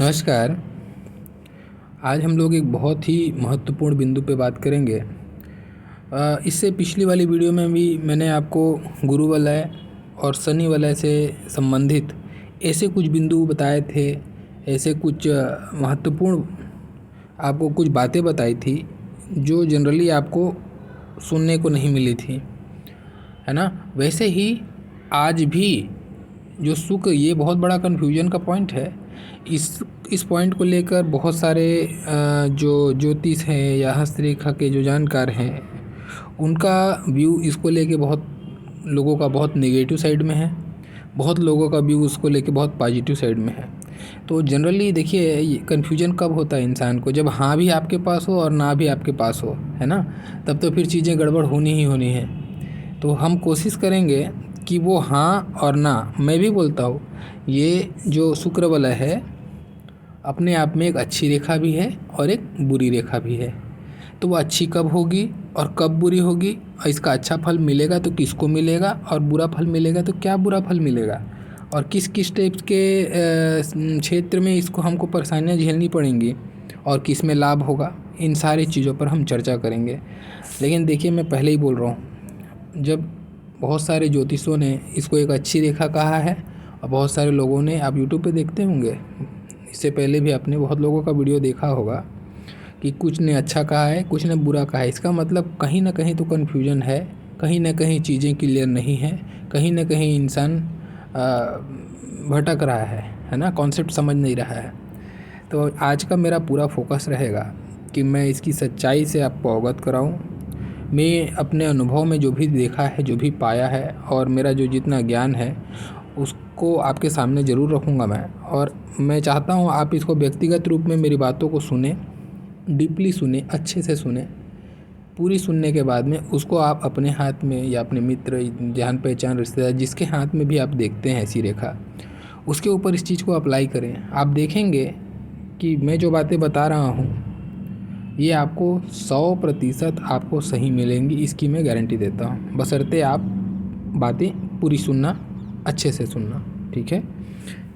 नमस्कार। आज हम लोग एक बहुत ही महत्वपूर्ण बिंदु पे बात करेंगे। इससे पिछली वाली वीडियो में भी मैंने आपको गुरु वलय और शनि वलय से संबंधित ऐसे कुछ बिंदु बताए थे, ऐसे कुछ महत्वपूर्ण आपको कुछ बातें बताई थी जो जनरली आपको सुनने को नहीं मिली थी, है ना। वैसे ही आज भी जो शुक्र, ये बहुत बड़ा कन्फ्यूजन का पॉइंट है। इस पॉइंट को लेकर बहुत सारे जो ज्योतिष हैं या हस्तरेखा के जो जानकार हैं, उनका व्यू इसको लेके बहुत लोगों का बहुत नेगेटिव साइड में है, बहुत लोगों का व्यू उसको लेके बहुत पॉजिटिव साइड में है। तो जनरली देखिए, कन्फ्यूजन कब होता है इंसान को, जब हाँ भी आपके पास हो और ना भी आपके पास हो, है ना। तब तो फिर चीज़ें गड़बड़ होनी ही होनी है। तो हम कोशिश करेंगे कि वो हाँ और ना, मैं भी बोलता हूँ, ये जो शुक्र वलय है अपने आप में एक अच्छी रेखा भी है और एक बुरी रेखा भी है। तो वो अच्छी कब होगी और कब बुरी होगी, और इसका अच्छा फल मिलेगा तो किसको मिलेगा, और बुरा फल मिलेगा तो क्या बुरा फल मिलेगा, और किस किस टाइप के क्षेत्र में इसको हमको परेशानियाँ झेलनी पड़ेंगी और किस में लाभ होगा, इन सारी चीज़ों पर हम चर्चा करेंगे। लेकिन देखिए, मैं पहले ही बोल रहा हूँ, जब बहुत सारे ज्योतिषों ने इसको एक अच्छी रेखा कहा है और बहुत सारे लोगों ने, आप यूट्यूब पे देखते होंगे, इससे पहले भी आपने बहुत लोगों का वीडियो देखा होगा कि कुछ ने अच्छा कहा है, कुछ ने बुरा कहा है। इसका मतलब कहीं ना कहीं तो कन्फ्यूजन है, कहीं ना कहीं चीज़ें क्लियर नहीं है, कहीं ना कहीं इंसान भटक रहा है ना, कॉन्सेप्ट समझ नहीं रहा है। तो आज का मेरा पूरा फोकस रहेगा कि मैं इसकी सच्चाई से आपको अवगत कराऊं। मैं अपने अनुभव में जो भी देखा है, जो भी पाया है, और मेरा जो जितना ज्ञान है उसको आपके सामने ज़रूर रखूँगा मैं। और मैं चाहता हूँ आप इसको व्यक्तिगत रूप में मेरी बातों को सुने, डीपली सुने, अच्छे से सुने। पूरी सुनने के बाद में उसको आप अपने हाथ में या अपने मित्र, जान पहचान, रिश्तेदार, जिसके हाथ में भी आप देखते हैं ऐसी रेखा, उसके ऊपर इस चीज़ को अप्लाई करें। आप देखेंगे कि मैं जो बातें बता रहा हूँ ये आपको 100% आपको सही मिलेंगी, इसकी मैं गारंटी देता हूँ, बशर्ते आप बातें पूरी सुनना, अच्छे से सुनना, ठीक है।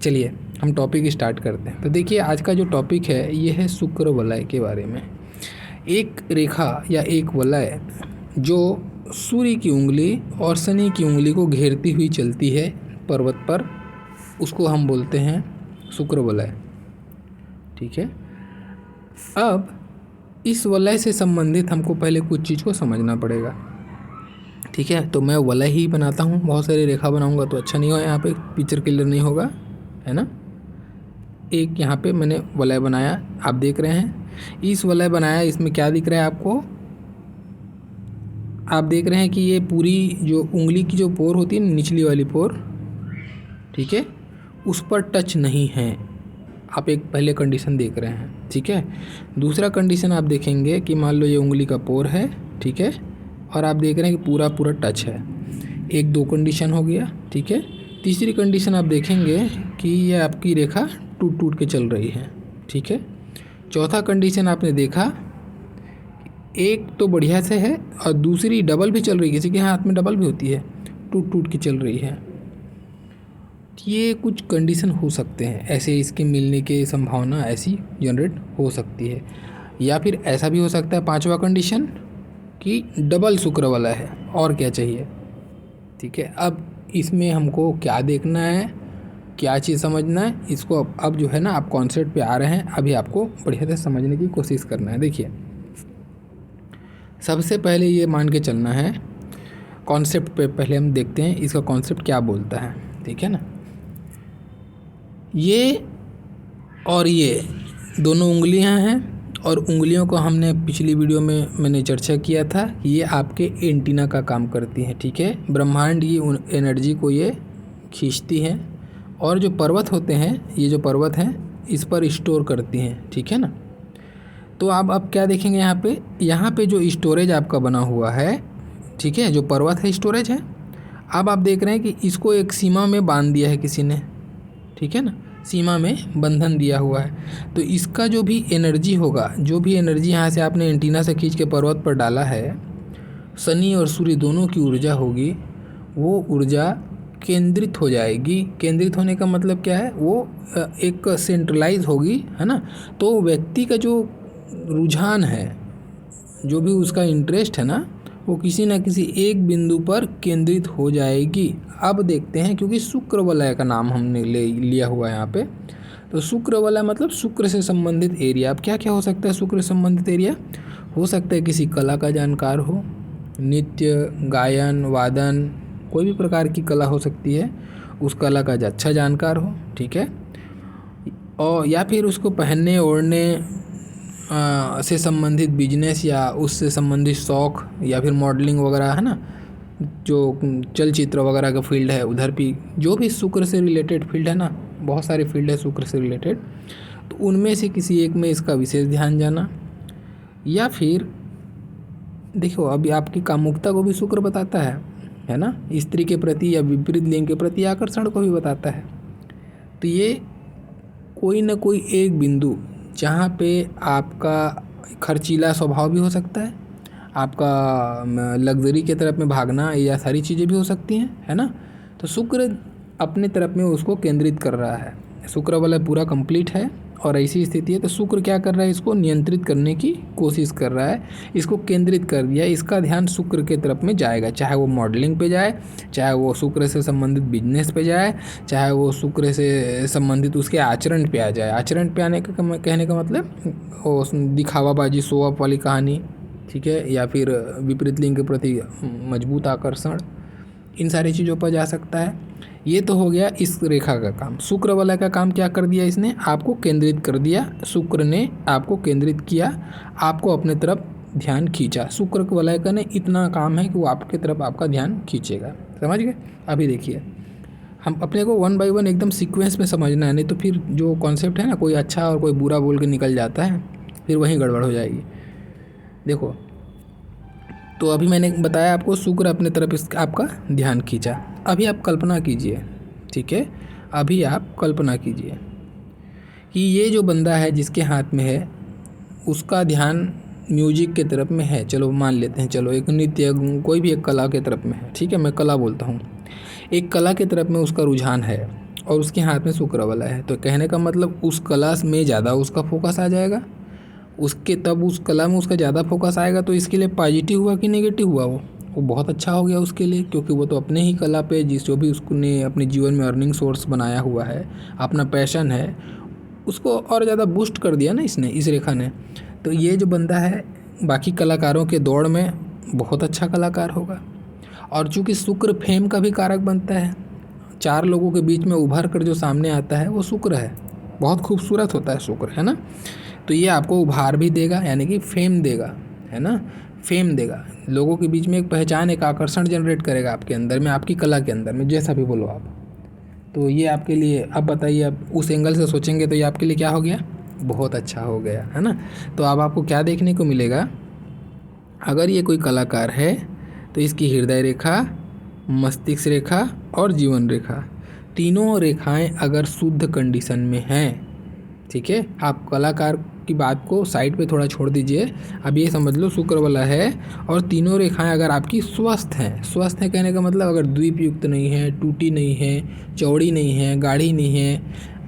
चलिए हम टॉपिक स्टार्ट करते हैं। तो देखिए, आज का जो टॉपिक है ये है शुक्र वलय के बारे में। एक रेखा या एक वलय जो सूर्य की उंगली और शनि की उंगली को घेरती हुई चलती है पर्वत पर, उसको हम बोलते हैं शुक्र वलय, ठीक है। अब इस वलय से संबंधित हमको पहले कुछ चीज़ को समझना पड़ेगा, ठीक है। तो मैं वलय ही बनाता हूँ, बहुत सारी रेखा बनाऊँगा तो अच्छा नहीं होगा, यहाँ पे पिक्चर क्लियर नहीं होगा, है ना। एक यहाँ पे मैंने वलय बनाया, आप देख रहे हैं। इस वलय बनाया, इसमें क्या दिख रहा है आपको, आप देख रहे हैं कि ये पूरी जो उंगली की जो पोर होती है, निचली वाली पोर, ठीक है, उस पर टच नहीं है। आप एक पहले कंडीशन देख रहे हैं, ठीक है। दूसरा कंडीशन आप देखेंगे कि मान लो ये उंगली का पोर है, ठीक है, और आप देख रहे हैं कि पूरा पूरा टच है। एक दो कंडीशन हो गया, ठीक है। तीसरी कंडीशन आप देखेंगे कि ये आपकी रेखा टूट टूट के चल रही है, ठीक है। चौथा कंडीशन आपने देखा, एक तो बढ़िया से है और दूसरी डबल भी चल रही है, किसी के हाथ में डबल भी होती है, टूट टूट के चल रही है। ये कुछ कंडीशन हो सकते हैं, ऐसे इसके मिलने की संभावना ऐसी जनरेट हो सकती है। या फिर ऐसा भी हो सकता है, पांचवा कंडीशन, कि डबल शुक्र वाला है, और क्या चाहिए, ठीक है। अब इसमें हमको क्या देखना है, क्या चीज़ समझना है, इसको अब जो है ना, आप कॉन्सेप्ट पे आ रहे हैं, अभी आपको बढ़िया से समझने की कोशिश करना है। देखिए, सबसे पहले ये मान के चलना है, कॉन्सेप्ट पे पहले हम देखते हैं इसका कॉन्सेप्ट क्या बोलता है, ठीक है ना। ये और ये दोनों उंगलियां हैं, और उंगलियों को हमने पिछली वीडियो में मैंने चर्चा किया था कि ये आपके एंटीना का काम करती हैं, ठीक है। ब्रह्मांड की एनर्जी को ये खींचती हैं, और जो पर्वत होते हैं, ये जो पर्वत हैं, इस पर स्टोर करती हैं, ठीक है ना। तो आप अब क्या देखेंगे, यहाँ पे जो स्टोरेज आपका बना हुआ है, ठीक है, जो पर्वत है स्टोरेज है। अब आप देख रहे हैं कि इसको एक सीमा में बांध दिया है किसी ने, ठीक है ना, सीमा में बंधन दिया हुआ है। तो इसका जो भी एनर्जी होगा, जो भी एनर्जी यहाँ से आपने एंटीना से खींच के पर्वत पर डाला है, शनि और सूर्य दोनों की ऊर्जा होगी, वो ऊर्जा केंद्रित हो जाएगी। केंद्रित होने का मतलब क्या है, वो एक सेंट्रलाइज होगी, है ना। तो व्यक्ति का जो रुझान है, जो भी उसका इंटरेस्ट है ना, वो किसी ना किसी एक बिंदु पर केंद्रित हो जाएगी। अब देखते हैं, क्योंकि शुक्र वलय का नाम हमने ले लिया हुआ है यहाँ पे, तो शुक्र वलय मतलब शुक्र से संबंधित एरिया। अब क्या क्या हो सकता है शुक्र से संबंधित एरिया? हो सकता है किसी कला का जानकार हो, नृत्य, गायन, वादन, कोई भी प्रकार की कला हो सकती है, उस कला का अच्छा जानकार हो, ठीक है। और या फिर उसको पहनने ओढ़ने से संबंधित बिजनेस या उससे संबंधित शौक़, या फिर मॉडलिंग वगैरह, है ना, जो चलचित्र वगैरह का फील्ड है, उधर भी जो भी शुक्र से रिलेटेड फील्ड है ना, बहुत सारे फील्ड है शुक्र से रिलेटेड, तो उनमें से किसी एक में इसका विशेष ध्यान जाना। या फिर देखो, अभी आपकी कामुकता को भी शुक्र बताता है ना, स्त्री के प्रति या विपरीत लिंग के प्रति आकर्षण को भी बताता है। तो ये कोई ना कोई एक बिंदु जहाँ पे आपका खर्चीला स्वभाव भी हो सकता है, आपका लग्जरी के तरफ में भागना, या सारी चीज़ें भी हो सकती हैं, है ना। तो शुक्र अपने तरफ में उसको केंद्रित कर रहा है, शुक्र वाला पूरा कंप्लीट है और ऐसी स्थिति है, तो शुक्र क्या कर रहा है, इसको नियंत्रित करने की कोशिश कर रहा है, इसको केंद्रित कर दिया, इसका ध्यान शुक्र के तरफ में जाएगा, चाहे वो मॉडलिंग पे जाए, चाहे वो शुक्र से संबंधित बिजनेस पे जाए, चाहे वो शुक्र से संबंधित उसके आचरण पे आ जाए। आचरण पे आने का कहने का मतलब वो दिखावाबाजी, शो ऑफ वाली कहानी, ठीक है, या फिर विपरीत लिंग के प्रति मजबूत आकर्षण, इन सारी चीज़ों पर जा सकता है। ये तो हो गया इस रेखा का काम। शुक्र वाला का काम क्या कर दिया, इसने आपको केंद्रित कर दिया, शुक्र ने आपको केंद्रित किया, आपको अपने तरफ ध्यान खींचा। शुक्र वलय का ने इतना काम है कि वो आपके तरफ आपका ध्यान खींचेगा, समझ गए। अभी देखिए, हम अपने को 1 बाय 1 एकदम सीक्वेंस में समझना है, नहीं तो फिर जो कॉन्सेप्ट है ना, कोई अच्छा और कोई बुरा बोल के निकल जाता है, फिर वहीं गड़बड़ हो जाएगी। देखो, तो अभी मैंने बताया आपको, शुक्र अपने तरफ आपका ध्यान खींचा। अभी आप कल्पना कीजिए, ठीक है, अभी आप कल्पना कीजिए कि ये जो बंदा है जिसके हाथ में है, उसका ध्यान म्यूजिक के तरफ में है, चलो मान लेते हैं, चलो एक नृत्य, कोई भी एक कला के तरफ में है, ठीक है, मैं कला बोलता हूँ, एक कला के तरफ में उसका रुझान है और उसके हाथ में शुक्र वाला है, तो कहने का मतलब उस कला में ज़्यादा उसका फोकस आ जाएगा, उसके तब उस कला में उसका ज़्यादा फोकस आएगा, तो इसके लिए पॉजिटिव हुआ कि नेगेटिव हुआ, वो बहुत अच्छा हो गया उसके लिए, क्योंकि वो तो अपने ही कला पे जो भी उसने अपने जीवन में अर्निंग सोर्स बनाया हुआ है, अपना पैशन है, उसको और ज़्यादा बूस्ट कर दिया ना इसने, इस रेखा ने। तो ये जो बंदा है बाकी कलाकारों के दौड़ में बहुत अच्छा कलाकार होगा। और चूँकि शुक्र फेम का भी कारक बनता है, 4 लोगों के बीच में उभर कर जो सामने आता है वो शुक्र है, बहुत खूबसूरत होता है शुक्र, है ना। तो ये आपको उभार भी देगा, यानी कि फेम देगा, है ना, फेम देगा, लोगों के बीच में एक पहचान, एक आकर्षण जनरेट करेगा आपके अंदर में, आपकी कला के अंदर में, जैसा भी बोलो आप। तो ये आपके लिए, अब बताइए, आप उस एंगल से सोचेंगे तो ये आपके लिए क्या हो गया, बहुत अच्छा हो गया, है ना। तो अब आपको क्या देखने को मिलेगा, अगर ये कोई कलाकार है तो इसकी हृदय रेखा, मस्तिष्क रेखा और जीवन रेखा, तीनों रेखाएं अगर शुद्ध कंडीशन में हैं, ठीक है, आप कलाकार की बात को साइड पे थोड़ा छोड़ दीजिए, अब ये समझ लो शुक्र वाला है और तीनों रेखाएं अगर आपकी स्वस्थ हैं, स्वस्थ है कहने का मतलब अगर द्वीप युक्त नहीं है, टूटी नहीं है, चौड़ी नहीं है, गाढ़ी नहीं है,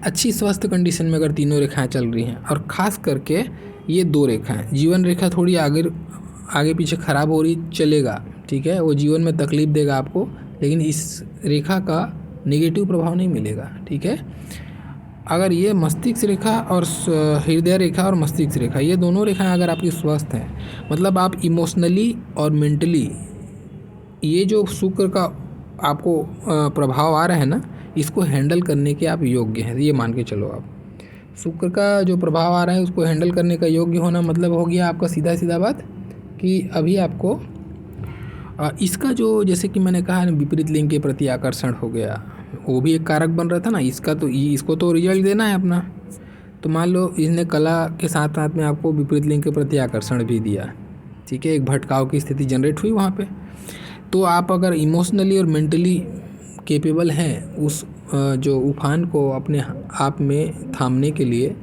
अच्छी स्वस्थ कंडीशन में अगर तीनों रेखाएं चल रही हैं, और ख़ास करके ये 2 रेखाएं, जीवन रेखा थोड़ी आगे पीछे ख़राब हो रही चलेगा, ठीक है, वो जीवन में तकलीफ़ देगा आपको, लेकिन इस रेखा का नेगेटिव प्रभाव नहीं मिलेगा, ठीक है। अगर ये मस्तिष्क रेखा और हृदय रेखा और मस्तिष्क रेखा, ये दोनों रेखाएं अगर आपकी स्वस्थ हैं, मतलब आप इमोशनली और मेंटली, ये जो शुक्र का आपको प्रभाव आ रहा है ना, इसको हैंडल करने के आप योग्य हैं, ये मान के चलो। आप शुक्र का जो प्रभाव आ रहा है उसको हैंडल करने का योग्य होना मतलब हो गया आपका सीधा बात कि अभी आपको इसका जो, जैसे कि मैंने कहा ना, विपरीत लिंग के प्रति आकर्षण हो गया, वो भी एक कारक बन रहा था ना, इसको तो रिजल्ट देना है अपना। तो मान लो इसने कला के साथ साथ में आपको विपरीत लिंग के प्रति आकर्षण भी दिया, ठीक है, एक भटकाव की स्थिति जनरेट हुई वहाँ पे। तो आप अगर इमोशनली और मेंटली कैपेबल हैं उस जो उफान को अपने आप में थामने के लिए,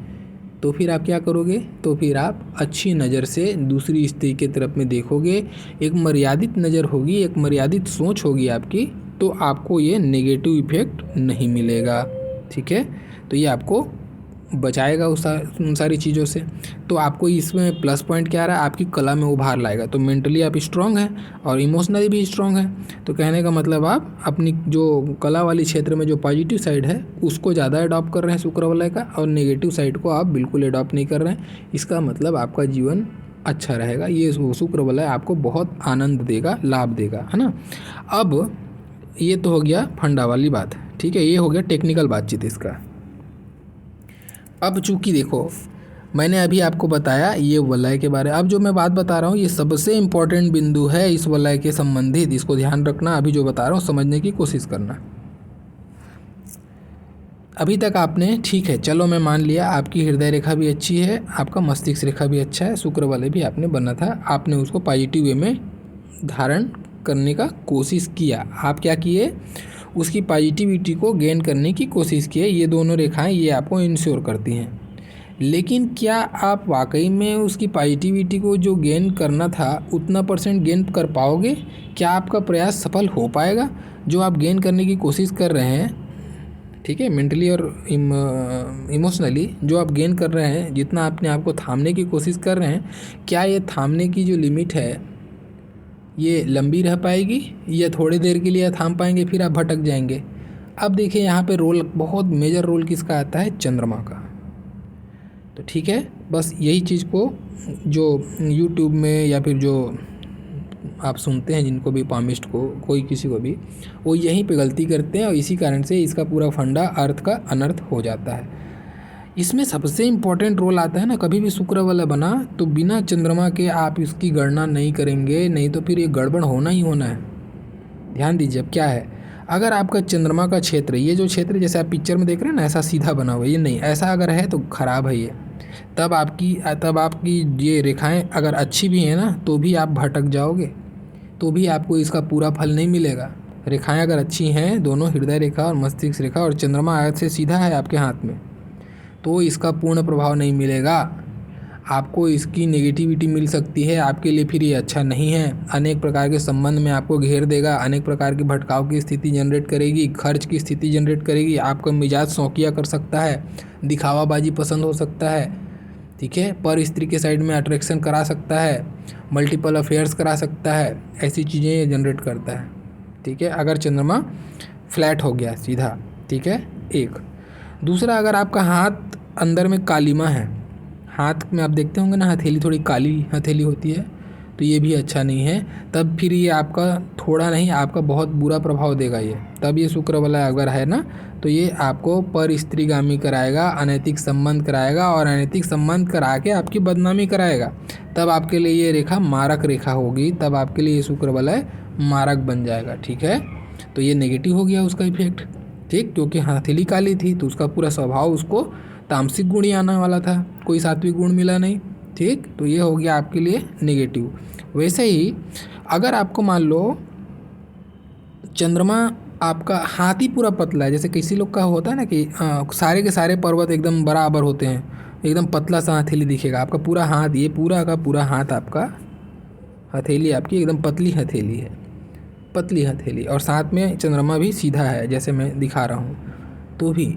तो फिर आप क्या करोगे, तो फिर आप अच्छी नज़र से दूसरी स्त्री के तरफ में देखोगे, एक मर्यादित नज़र होगी, एक मर्यादित सोच होगी आपकी, तो आपको ये नेगेटिव इफेक्ट नहीं मिलेगा। ठीक है, तो ये आपको बचाएगा उन सारी चीज़ों से। तो आपको इसमें प्लस पॉइंट क्या रहा है, आपकी कला में उभार लाएगा। तो मेंटली आप स्ट्रांग हैं और इमोशनली भी स्ट्रांग हैं। तो कहने का मतलब आप अपनी जो कला वाली क्षेत्र में जो पॉजिटिव साइड है उसको ज़्यादा अडॉप्ट कर रहे हैं शुक्र वलय का, और नेगेटिव साइड को आप बिल्कुल अडॉप्ट नहीं कर रहे हैं। इसका मतलब आपका जीवन अच्छा रहेगा। ये शुक्र वलय आपको बहुत आनंद देगा, लाभ देगा, है ना। अब ये तो हो गया फंडा वाली बात। ठीक है, ये हो गया टेक्निकल बातचीत इसका। अब चूँकि देखो मैंने अभी आपको बताया ये वलय के बारे में, अब जो मैं बात बता रहा हूँ ये सबसे इम्पोर्टेंट बिंदु है इस वलय के संबंधित। इसको ध्यान रखना, अभी जो बता रहा हूँ समझने की कोशिश करना। अभी तक आपने, ठीक है चलो मैं मान लिया आपकी हृदय रेखा भी अच्छी है, आपका मस्तिष्क रेखा भी अच्छा है, शुक्र वाले भी आपने बनना था, आपने उसको पॉजिटिव वे में धारण करने का कोशिश किया। आप क्या किए, उसकी पॉजिटिविटी को गेन करने की कोशिश किए। ये दोनों रेखाएं ये आपको इंश्योर करती हैं। लेकिन क्या आप वाकई में उसकी पॉजिटिविटी को जो गेन करना था उतना % गेन कर पाओगे? क्या आपका प्रयास सफल हो पाएगा? जो आप गेन करने की कोशिश कर रहे हैं, ठीक है, मेंटली और इमोशनली जो आप गेन कर रहे हैं, जितना अपने आप को थामने की कोशिश कर रहे हैं, क्या ये थामने की जो लिमिट है ये लंबी रह पाएगी या थोड़ी देर के लिए थाम पाएंगे फिर आप भटक जाएंगे? अब देखिए यहाँ पे रोल, बहुत मेजर रोल किसका आता है, चंद्रमा का। तो ठीक है, बस यही चीज़ को जो YouTube में या फिर जो आप सुनते हैं जिनको भी पामिस्ट को, कोई किसी को भी, वो यहीं पे गलती करते हैं और इसी कारण से इसका पूरा फंडा अर्थ का अनर्थ हो जाता है। इसमें सबसे इम्पोर्टेंट रोल आता है ना, कभी भी शुक्र वाला बना तो बिना चंद्रमा के आप इसकी गणना नहीं करेंगे, नहीं तो फिर ये गड़बड़ होना ही होना है। ध्यान दीजिए अब क्या है, अगर आपका चंद्रमा का क्षेत्र, ये जो क्षेत्र जैसे आप पिक्चर में देख रहे हैं ना ऐसा सीधा बना हुआ है, ये नहीं, ऐसा अगर है तो ख़राब है ये। तब आपकी ये रेखाएं अगर अच्छी भी हैं ना तो भी आप भटक जाओगे, तो भी आपको इसका पूरा फल नहीं मिलेगा। रेखाएं अगर अच्छी हैं, दोनों हृदय रेखा और मस्तिष्क रेखा, और चंद्रमा आयत से सीधा है आपके हाथ में, तो इसका पूर्ण प्रभाव नहीं मिलेगा। आपको इसकी नेगेटिविटी मिल सकती है, आपके लिए फिर ये अच्छा नहीं है। अनेक प्रकार के संबंध में आपको घेर देगा, अनेक प्रकार की भटकाव की स्थिति जनरेट करेगी, खर्च की स्थिति जनरेट करेगी, आपका मिजाज शौकिया कर सकता है, दिखावाबाजी पसंद हो सकता है, ठीक है, पर स्त्री के साइड में अट्रैक्शन करा सकता है, मल्टीपल अफेयर्स करा सकता है, ऐसी चीज़ें ये जनरेट करता है। ठीक है, अगर चंद्रमा फ्लैट हो गया सीधा, ठीक है, एक। दूसरा, अगर आपका हाथ अंदर में कालीमा है, हाथ में आप देखते होंगे ना हथेली थोड़ी काली हथेली होती है, तो ये भी अच्छा नहीं है। तब फिर ये आपका थोड़ा नहीं, आपका बहुत बुरा प्रभाव देगा ये। तब ये शुक्र वाला अगर है ना तो ये आपको पर स्त्रीगामी कराएगा, अनैतिक संबंध कराएगा, और अनैतिक संबंध करा के आपकी बदनामी कराएगा। तब आपके लिए ये रेखा मारक रेखा होगी, तब आपके लिए ये शुक्र वाला मारक बन जाएगा। ठीक है, तो ये नेगेटिव हो गया उसका इफेक्ट, ठीक, क्योंकि हथेली काली थी तो उसका पूरा स्वभाव उसको तामसिक गुण ही आने वाला था, कोई सात्विक गुण मिला नहीं। ठीक, तो ये हो गया आपके लिए नेगेटिव। वैसे ही अगर आपको मान लो चंद्रमा आपका हाथ ही पूरा पतला है, जैसे किसी लोग का होता है ना कि सारे के सारे पर्वत एकदम बराबर होते हैं, एकदम पतला सा हथेली दिखेगा, आपका पूरा हाथ, ये पूरा का पूरा हाथ आपका, हथेली आपकी एकदम पतली हथेली है, पतली हथेली, और साथ में चंद्रमा भी सीधा है जैसे मैं दिखा रहा हूँ, तो भी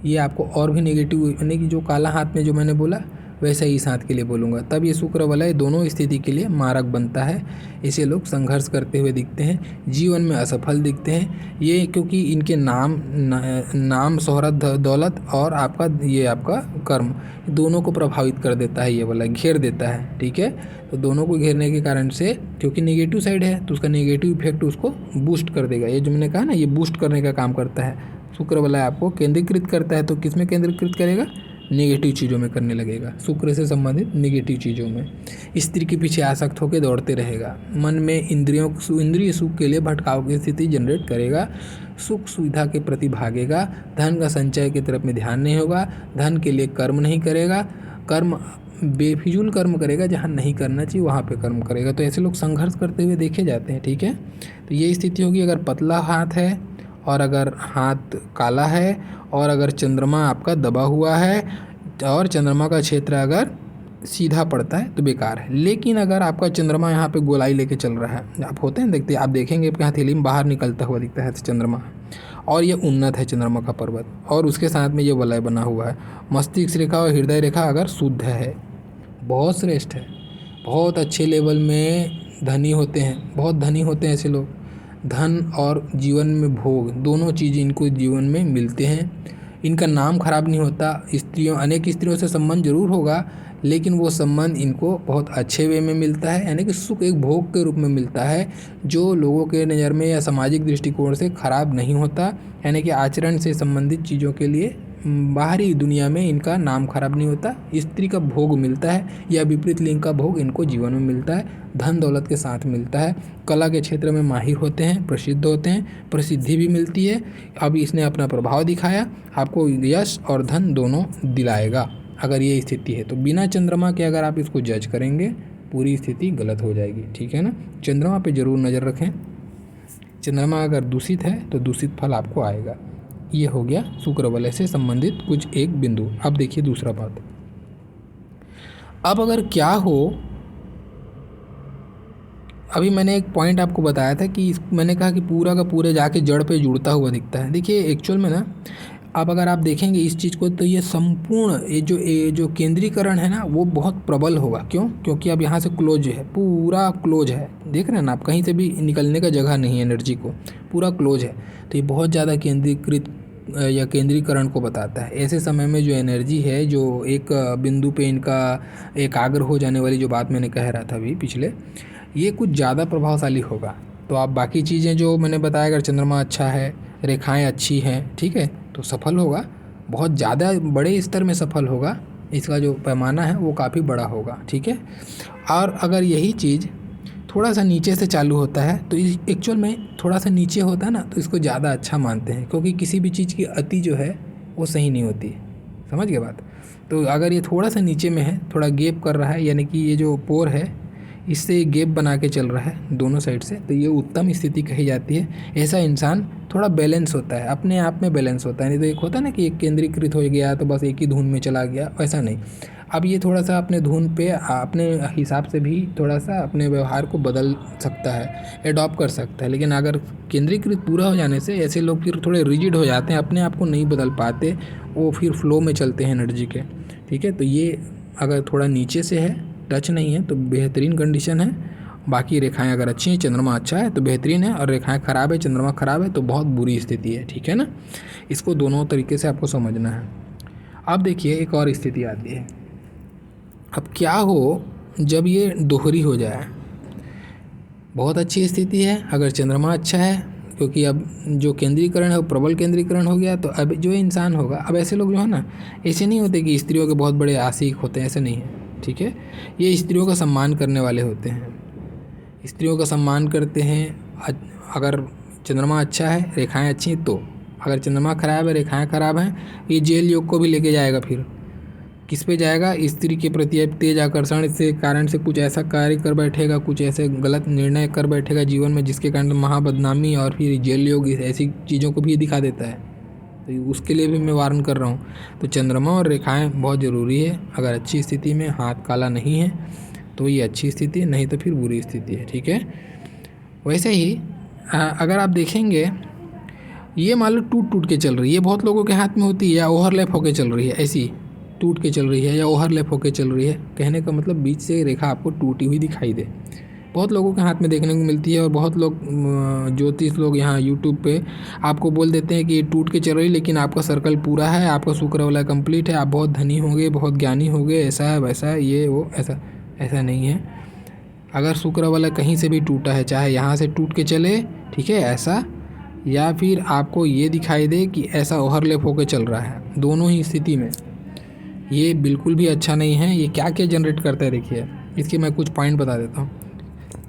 ये आपको और भी नेगेटिव, यानी कि जो काला हाथ में जो मैंने बोला वैसा ही इस हाथ के लिए बोलूँगा। तब ये शुक्र वलय दोनों स्थिति के लिए मारक बनता है। इसे लोग संघर्ष करते हुए दिखते हैं, जीवन में असफल दिखते हैं ये, क्योंकि इनके नाम शोहरत दौलत और आपका कर्म दोनों को प्रभावित कर देता है, ये वाला घेर देता है। ठीक है, तो दोनों को घेरने के कारण से, क्योंकि नेगेटिव साइड है तो उसका नेगेटिव इफेक्ट उसको बूस्ट कर देगा। ये जो मैंने कहा ना, ये बूस्ट करने का काम करता है। शुक्र वाला आपको केंद्रीकृत करता है, तो किस में केंद्रीकृत करेगा, नेगेटिव चीज़ों में करने लगेगा, शुक्र से संबंधित नेगेटिव चीज़ों में। स्त्री के पीछे आसक्त होकर दौड़ते रहेगा, मन में इंद्रिय सुख के लिए भटकाव की स्थिति जनरेट करेगा, सुख सुविधा के प्रति भागेगा, धन का संचय की तरफ में ध्यान नहीं होगा, धन के लिए कर्म नहीं करेगा, कर्म बेफिजूल कर्म करेगा, जहाँ नहीं करना चाहिए वहाँ पे कर्म करेगा। तो ऐसे लोग संघर्ष करते हुए देखे जाते हैं। ठीक है, तो ये स्थिति होगी अगर पतला हाथ है, और अगर हाथ काला है, और अगर चंद्रमा आपका दबा हुआ है, और चंद्रमा का क्षेत्र अगर सीधा पड़ता है तो बेकार है। लेकिन अगर आपका चंद्रमा यहाँ पे गोलाई लेके चल रहा है, आप होते हैं देखते, आप देखेंगे आपके हथेली में बाहर निकलता हुआ दिखता है चंद्रमा, और ये उन्नत है चंद्रमा का पर्वत, और उसके साथ में ये वलय बना हुआ है, मस्तिष्क रेखा और हृदय रेखा अगर शुद्ध है, बहुत श्रेष्ठ है, बहुत अच्छे लेवल में धनी होते हैं, बहुत धनी होते हैं ऐसे लोग। धन और जीवन में भोग दोनों चीज़ इनको जीवन में मिलते हैं। इनका नाम खराब नहीं होता। स्त्रियों, अनेक स्त्रियों से संबंध जरूर होगा, लेकिन वो संबंध इनको बहुत अच्छे वे में मिलता है, यानी कि सुख एक भोग के रूप में मिलता है, जो लोगों के नज़र में या सामाजिक दृष्टिकोण से खराब नहीं होता, यानी कि आचरण से संबंधित चीज़ों के लिए बाहरी दुनिया में इनका नाम खराब नहीं होता। स्त्री का भोग मिलता है या विपरीत लिंग का भोग इनको जीवन में मिलता है, धन दौलत के साथ मिलता है, कला के क्षेत्र में माहिर होते हैं, प्रसिद्ध होते हैं, प्रसिद्धि भी मिलती है। अब इसने अपना प्रभाव दिखाया, आपको यश और धन दोनों दिलाएगा अगर ये स्थिति है। तो बिना चंद्रमा के अगर आप इसको जज करेंगे, पूरी स्थिति गलत हो जाएगी, ठीक है ना। चंद्रमा पे ज़रूर नज़र रखें। चंद्रमा अगर दूषित है तो दूषित फल आपको आएगा। ये हो गया शुक्र वलय से संबंधित कुछ एक बिंदु। अब देखिए दूसरा बात, अब अगर क्या हो, अभी मैंने एक पॉइंट आपको बताया था कि मैंने कहा कि पूरा का पूरा जाके जड़ पे जुड़ता हुआ दिखता है। देखिए एक्चुअल में ना, अब अगर आप देखेंगे इस चीज़ को तो ये संपूर्ण ये जो केंद्रीकरण है ना वो बहुत प्रबल होगा। क्यों? क्योंकि अब यहाँ से क्लोज है, पूरा क्लोज है, देख रहे हैं ना आप, कहीं से भी निकलने का जगह नहीं है, एनर्जी को पूरा क्लोज है। तो ये बहुत ज़्यादा केंद्रीकृत या केंद्रीकरण को बताता है। ऐसे समय में जो एनर्जी है, जो एक बिंदु पे इनका एकाग्र हो जाने वाली जो बात मैंने कह रहा था अभी पिछले, ये कुछ ज़्यादा प्रभावशाली होगा। तो आप बाकी चीज़ें जो मैंने बताया, अगर चंद्रमा अच्छा है, रेखाएं अच्छी हैं, ठीक है, तो सफल होगा, बहुत ज़्यादा बड़े स्तर में सफल होगा, इसका जो पैमाना है वो काफ़ी बड़ा होगा, ठीक है। और अगर यही चीज़ थोड़ा सा नीचे से चालू होता है तो एक्चुअल में थोड़ा सा नीचे होता है ना तो इसको ज़्यादा अच्छा मानते हैं, क्योंकि किसी भी चीज़ की अति जो है वो सही नहीं होती है, समझ गए बात। तो अगर ये थोड़ा सा नीचे में है, थोड़ा गैप कर रहा है, यानी कि ये जो पोर है इससे गैप बना के चल रहा है दोनों साइड से, तो ये उत्तम स्थिति कही जाती है। ऐसा इंसान थोड़ा बैलेंस होता है, अपने आप में बैलेंस होता है। नहीं तो एक होता है ना कि एक केंद्रीकृत हो गया तो बस एक ही धुन में चला गया, ऐसा नहीं। अब ये थोड़ा सा अपने धुन पे अपने हिसाब से भी थोड़ा सा अपने व्यवहार को बदल सकता है, एडॉप्ट कर सकता है। लेकिन अगर केंद्रीकृत पूरा हो जाने से ऐसे लोग फिर थोड़े रिजिड हो जाते हैं, अपने आप को नहीं बदल पाते, वो फिर फ्लो में चलते हैं एनर्जी के, ठीक है। तो ये अगर थोड़ा नीचे से है, टच नहीं है, तो बेहतरीन कंडीशन है। बाकी रेखाएं अगर अच्छी हैं, चंद्रमा अच्छा है तो बेहतरीन है, और रेखाएं ख़राब है, चंद्रमा ख़राब है तो बहुत बुरी स्थिति है, ठीक है ना। इसको दोनों तरीके से आपको समझना है। अब देखिए एक और स्थिति आती है, अब क्या हो जब ये दोहरी हो जाए। बहुत अच्छी स्थिति है अगर चंद्रमा अच्छा है, क्योंकि अब जो केंद्रीकरण है वो प्रबल केंद्रीकरण हो गया। तो अब जो इंसान होगा, अब ऐसे लोग जो है ना, ऐसे नहीं होते कि स्त्रियों के बहुत बड़े आशिक होते हैं, ऐसे नहीं है, ठीक है। ये स्त्रियों का सम्मान करने वाले होते हैं, स्त्रियों का सम्मान करते हैं। अगर चंद्रमा अच्छा है, रेखाएं अच्छी हैं, तो अगर चंद्रमा खराब है, रेखाएं खराब हैं, ये जेल योग को भी लेके जाएगा। फिर किस पे जाएगा? स्त्री के प्रति तेज आकर्षण से कारण से कुछ ऐसा कार्य कर बैठेगा, कुछ ऐसे गलत निर्णय कर बैठेगा जीवन में, जिसके कारण महाबदनामी और फिर जेल योग ऐसी चीज़ों को भी दिखा देता है। तो उसके लिए भी मैं वार्न कर रहा हूँ। तो चंद्रमा और रेखाएं बहुत ज़रूरी है। अगर अच्छी स्थिति में, हाथ काला नहीं है, तो ये अच्छी स्थिति है, नहीं तो फिर बुरी स्थिति है, ठीक है। वैसे ही अगर आप देखेंगे, ये मान लो टूट टूट के चल रही है, बहुत लोगों के हाथ में होती है, या ओवरलैप होके चल रही है, ऐसी टूट के चल रही है या ओवरलैप होके चल रही है। कहने का मतलब बीच से रेखा आपको टूटी हुई दिखाई दे, बहुत लोगों के हाथ में देखने को मिलती है। और बहुत लोग ज्योतिष लोग यहाँ यूट्यूब पे आपको बोल देते हैं कि ये टूट के चल रही है, लेकिन आपका सर्कल पूरा है, आपका शुक्र वाला कंप्लीट है, आप बहुत धनी होंगे, बहुत ज्ञानी होंगे, ऐसा है वैसा है, ये वो, ऐसा नहीं है। अगर शुक्र वाला कहीं से भी टूटा है, चाहे यहाँ से टूट के चले, ठीक है, ऐसा, या फिर आपको ये दिखाई दे कि ऐसा ओवरलैप होकर चल रहा है, दोनों ही स्थिति में ये बिल्कुल भी अच्छा नहीं है। ये क्या क्या जनरेट करता है देखिए, इसके मैं कुछ पॉइंट बता देता हूँ।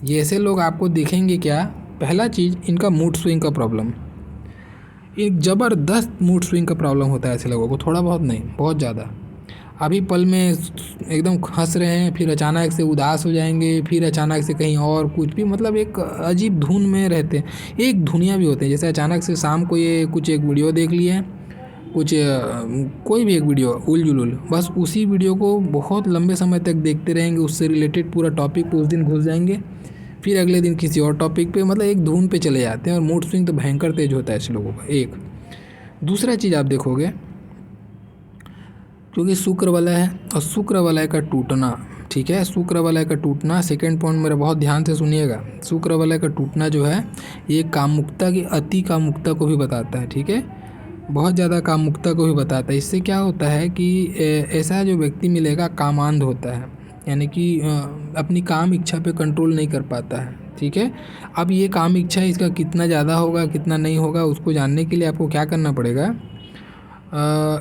ये ऐसे लोग आपको दिखेंगे क्या, पहला चीज़ इनका मूड स्विंग का प्रॉब्लम, एक ज़बरदस्त मूड स्विंग का प्रॉब्लम होता है ऐसे लोगों को, थोड़ा बहुत नहीं, बहुत ज़्यादा। अभी पल में एकदम हंस रहे हैं, फिर अचानक से उदास हो जाएंगे, फिर अचानक से कहीं और कुछ भी, मतलब एक अजीब धुन में रहते हैं। एक धुनिया भी होते हैं, जैसे अचानक से शाम को ये कुछ एक वीडियो देख लिए, कुछ कोई भी एक वीडियो उल जुलूल, बस उसी वीडियो को बहुत लंबे समय तक देखते रहेंगे, उससे रिलेटेड पूरा टॉपिक पे उस दिन घुस जाएंगे, फिर अगले दिन किसी और टॉपिक पे, मतलब एक धुन पे चले जाते हैं और मूड स्विंग तो भयंकर तेज होता है ऐसे लोगों का। एक दूसरा चीज़ आप देखोगे, क्योंकि शुक्र वलय है और शुक्र वलय का टूटना, ठीक है, शुक्र वलय का टूटना, सेकंड पॉइंट मेरा बहुत ध्यान से सुनिएगा, शुक्र वलय का टूटना जो है ये कामुकता की अति कामुकता को भी बताता है, ठीक है, बहुत ज़्यादा कामुकता को भी बताता है। इससे क्या होता है कि ऐसा जो व्यक्ति मिलेगा कामांध होता है, यानी कि अपनी काम इच्छा पे कंट्रोल नहीं कर पाता है, ठीक है। अब ये काम इच्छा इसका कितना ज़्यादा होगा कितना नहीं होगा उसको जानने के लिए आपको क्या करना पड़ेगा,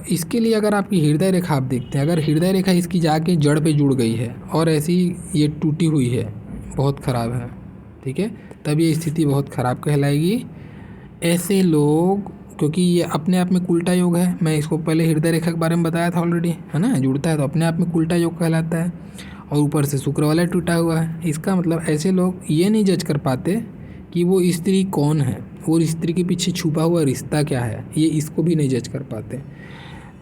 इसके लिए अगर आपकी हृदय रेखा आप देखते हैं, अगर हृदय रेखा इसकी जाके जड़ पे जुड़ गई है और ऐसी ये टूटी हुई है, बहुत ख़राब है, ठीक है, तब ये स्थिति बहुत ख़राब कहलाएगी। ऐसे लोग, क्योंकि ये अपने आप में उल्टा योग है, मैं इसको पहले हृदय रेखा के बारे में बताया था ऑलरेडी, है ना, जुड़ता है तो अपने आप में उल्टा योग कहलाता है, और ऊपर से शुक्र वाला टूटा हुआ है। इसका मतलब ऐसे लोग ये नहीं जज कर पाते कि वो स्त्री कौन है, वो स्त्री के पीछे छुपा हुआ रिश्ता क्या है, ये इसको भी नहीं जज कर पाते।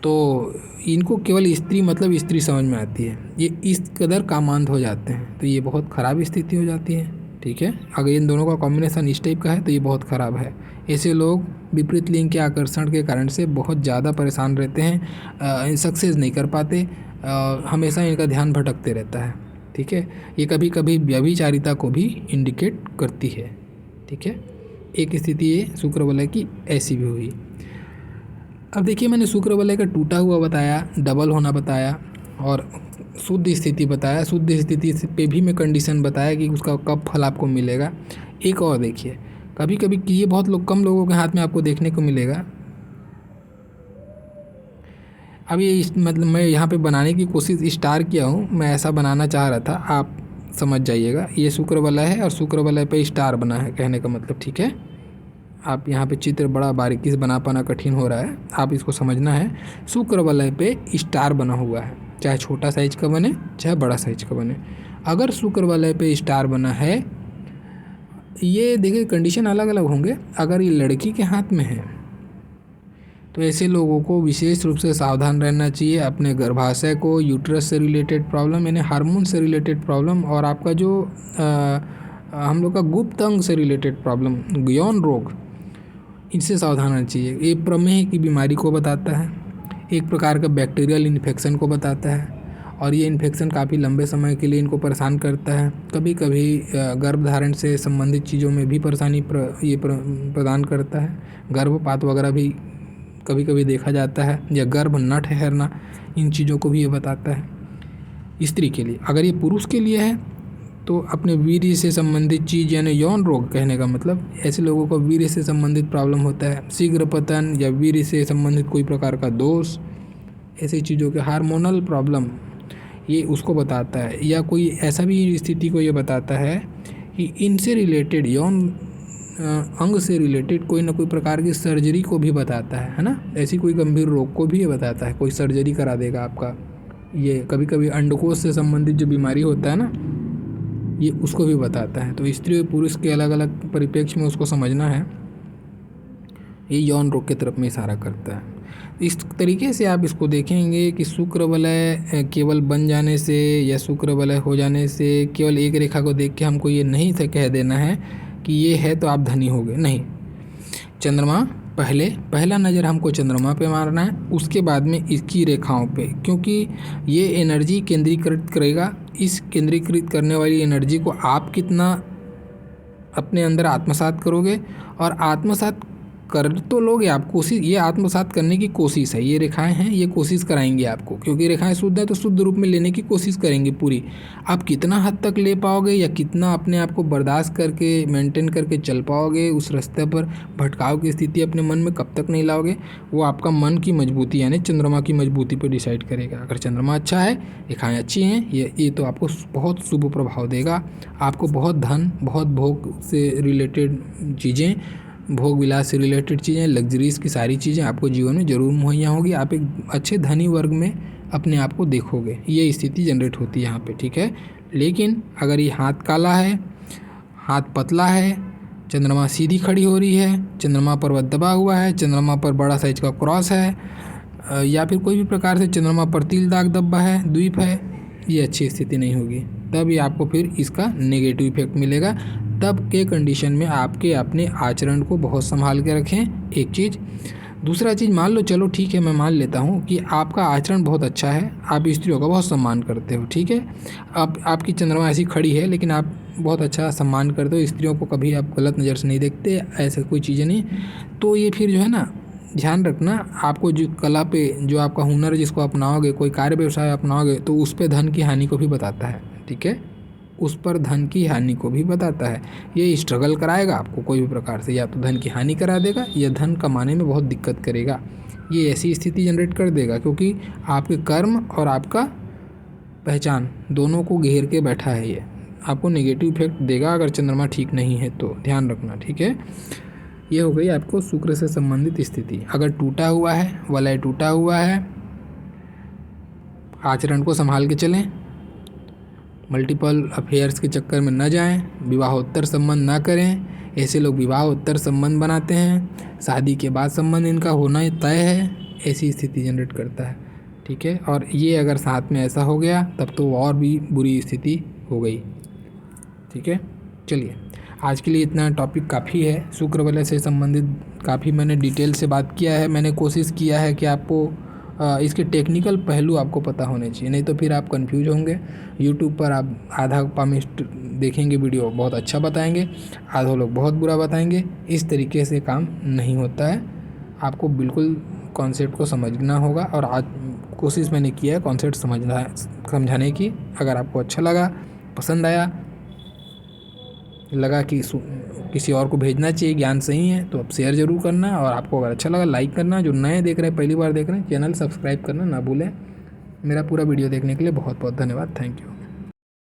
तो इनको केवल स्त्री मतलब स्त्री समझ में आती है, ये इस कदर कामांध हो जाते हैं, तो ये बहुत ख़राब स्थिति हो जाती है, ठीक है। अगर इन दोनों का कॉम्बिनेशन इस टाइप का है तो ये बहुत ख़राब है। ऐसे लोग विपरीत लिंग के आकर्षण के कारण से बहुत ज़्यादा परेशान रहते हैं, सक्सेस नहीं कर पाते, हमेशा इनका ध्यान भटकते रहता है, ठीक है। ये कभी कभी व्यभिचारिता को भी इंडिकेट करती है, ठीक है। एक स्थिति ये शुक्र वलय की ऐसी भी हुई। अब देखिए, मैंने शुक्र वलय का टूटा हुआ बताया, डबल होना बताया और शुद्ध स्थिति बताया। शुद्ध स्थिति पे भी मैं कंडीशन बताया कि उसका कब फल आपको मिलेगा। एक और देखिए, कभी कभी कि ये बहुत कम लोगों के हाथ में आपको देखने को मिलेगा। अब ये मतलब मैं यहाँ पे बनाने की कोशिश स्टार किया हूँ, मैं ऐसा बनाना चाह रहा था, आप समझ जाइएगा। ये शुक्र वलय है और शुक्र वलय पे स्टार बना है, कहने का मतलब, ठीक है। आप यहाँ पे चित्र बड़ा बारीकी से बना पाना कठिन हो रहा है, आप इसको समझना है। शुक्र वलय पे स्टार बना हुआ है, चाहे छोटा साइज का बने चाहे बड़ा साइज का बने। अगर शुक्र वलय पे स्टार बना है, ये देखिए कंडीशन अलग अलग होंगे। अगर ये लड़की के हाथ में है तो ऐसे लोगों को विशेष रूप से सावधान रहना चाहिए। अपने गर्भाशय को, यूट्रस से रिलेटेड प्रॉब्लम यानी हार्मोन से रिलेटेड प्रॉब्लम, और आपका जो हम लोग का गुप्त अंग से रिलेटेड प्रॉब्लम, यौन रोग, इनसे सावधान रहना चाहिए। ये प्रमेह की बीमारी को बताता है, एक प्रकार का बैक्टीरियल इन्फेक्शन को बताता है, और ये इन्फेक्शन काफ़ी लंबे समय के लिए इनको परेशान करता है। कभी कभी गर्भधारण से संबंधित चीज़ों में भी परेशानी प्रदान करता है। गर्भपात वगैरह भी कभी कभी देखा जाता है, या गर्भ न ठहरना, इन चीज़ों को भी ये बताता है स्त्री के लिए। अगर ये पुरुष के लिए है तो अपने वीर्य से संबंधित चीज़ यानी यौन रोग, कहने का मतलब ऐसे लोगों को वीर्य से संबंधित प्रॉब्लम होता है, शीघ्र पतन या वीर्य से संबंधित कोई प्रकार का दोष, ऐसी चीज़ों के हार्मोनल प्रॉब्लम, ये उसको बताता है। या कोई ऐसा भी स्थिति को ये बताता है कि इनसे रिलेटेड, यौन अंग से रिलेटेड कोई ना कोई प्रकार की सर्जरी को भी बताता है ना, ऐसी कोई गंभीर रोग को भी ये बताता है, कोई सर्जरी करा देगा आपका। ये कभी कभी अंडकोश से संबंधित जो बीमारी होता है ना, ये उसको भी बताता है। तो स्त्री और पुरुष के अलग अलग परिप्रेक्ष्य में उसको समझना है। ये यौन रोग की तरफ में इशारा करता है। इस तरीके से आप इसको देखेंगे कि शुक्र वलय केवल बन जाने से या शुक्र वलय हो जाने से केवल एक रेखा को देख के हमको ये नहीं से कह देना है कि ये है तो आप धनी हो गए, नहीं। चंद्रमा पहला नज़र हमको चंद्रमा पे मारना है, उसके बाद में इसकी रेखाओं पे, क्योंकि ये एनर्जी केंद्रीकृत करेगा। इस केंद्रीकृत करने वाली एनर्जी को आप कितना अपने अंदर आत्मसात करोगे, और आत्मसात कर तो लोगे आप, कोशिश, ये आत्मसात करने की कोशिश है। ये रेखाएं हैं, ये कोशिश कराएंगी आपको, क्योंकि रेखाएं शुद्ध है तो शुद्ध रूप में लेने की कोशिश करेंगी पूरी। आप कितना हद तक ले पाओगे या कितना अपने आप को बर्दाश्त करके मेंटेन करके चल पाओगे उस रास्ते पर, भटकाव की स्थिति अपने मन में कब तक नहीं लाओगे, वो आपका मन की मजबूती यानी चंद्रमा की मजबूती पर डिसाइड करेगा। अगर चंद्रमा अच्छा है, रेखाएँ अच्छी हैं, ये तो आपको बहुत शुभ प्रभाव देगा। आपको बहुत धन, बहुत भोग से रिलेटेड चीज़ें, भोग विलास से रिलेटेड चीज़ें, लग्जरीज़ की सारी चीज़ें आपको जीवन में ज़रूर मुहैया होगी। आप एक अच्छे धनी वर्ग में अपने आप को देखोगे, ये स्थिति जनरेट होती है यहाँ पे, ठीक है। लेकिन अगर ये हाथ काला है, हाथ पतला है, चंद्रमा सीधी खड़ी हो रही है, चंद्रमा पर्वत दबा हुआ है, चंद्रमा पर बड़ा साइज का क्रॉस है, या फिर कोई भी प्रकार से चंद्रमा पर तिल दाग धब्बा है, द्वीप है, ये अच्छी स्थिति नहीं होगी। तब ये आपको फिर इसका नेगेटिव इफेक्ट मिलेगा। तब के कंडीशन में आपके अपने आचरण को बहुत संभाल के रखें, एक चीज़। दूसरा चीज़, मान लो, चलो ठीक है, मैं मान लेता हूँ कि आपका आचरण बहुत अच्छा है, आप स्त्रियों का बहुत सम्मान करते हो, ठीक है। आपकी चंद्रमा ऐसी खड़ी है लेकिन आप बहुत अच्छा सम्मान करते हो, स्त्रियों को कभी आप गलत नज़र से नहीं देखते, ऐसा कोई चीज़ें नहीं। तो ये फिर जो है ना, ध्यान रखना, आपको जो कला पे, जो आपका हुनर जिसको अपनाओगे, कोई कार्य व्यवसाय अपनाओगे, तो उस पर धन की हानि को भी बताता है, ठीक है। उस पर धन की हानि को भी बताता है। ये स्ट्रगल कराएगा आपको कोई भी प्रकार से, या तो धन की हानि करा देगा या धन कमाने में बहुत दिक्कत करेगा। ये ऐसी स्थिति जनरेट कर देगा क्योंकि आपके कर्म और आपका पहचान दोनों को घेर के बैठा है। ये आपको नेगेटिव इफेक्ट देगा अगर चंद्रमा ठीक नहीं है तो, ध्यान रखना, ठीक है। ये हो गई आपको शुक्र से संबंधित स्थिति। अगर टूटा हुआ है, वलय टूटा हुआ है, आचरण को संभाल के चलें, मल्टीपल अफेयर्स के चक्कर में न जाएं, विवाहोत्तर संबंध ना करें। ऐसे लोग विवाहोत्तर संबंध बनाते हैं, शादी के बाद संबंध इनका होना तय है, ऐसी स्थिति जनरेट करता है, ठीक है। और ये अगर साथ में ऐसा हो गया तब तो और भी बुरी स्थिति हो गई, ठीक है। चलिए, आज के लिए इतना टॉपिक काफ़ी है। शुक्र वलय से संबंधित काफ़ी मैंने डिटेल से बात किया है। मैंने कोशिश किया है कि आपको इसके टेक्निकल पहलू आपको पता होने चाहिए, नहीं तो फिर आप कंफ्यूज होंगे। यूट्यूब पर आप आधा पामिस्ट देखेंगे वीडियो, बहुत अच्छा बताएंगे, आधे लोग बहुत बुरा बताएंगे। इस तरीके से काम नहीं होता है, आपको बिल्कुल कॉन्सेप्ट को समझना होगा। और आज कोशिश मैंने किया है कॉन्सेप्ट समझाने की। अगर आपको अच्छा लगा, पसंद आया, लगा कि किसी और को भेजना चाहिए, ज्ञान सही है, तो आप शेयर ज़रूर करना। और आपको अगर अच्छा लगा, लाइक करना। जो नए देख रहे हैं, पहली बार देख रहे हैं, चैनल सब्सक्राइब करना ना भूलें। मेरा पूरा वीडियो देखने के लिए बहुत बहुत धन्यवाद। Thank you.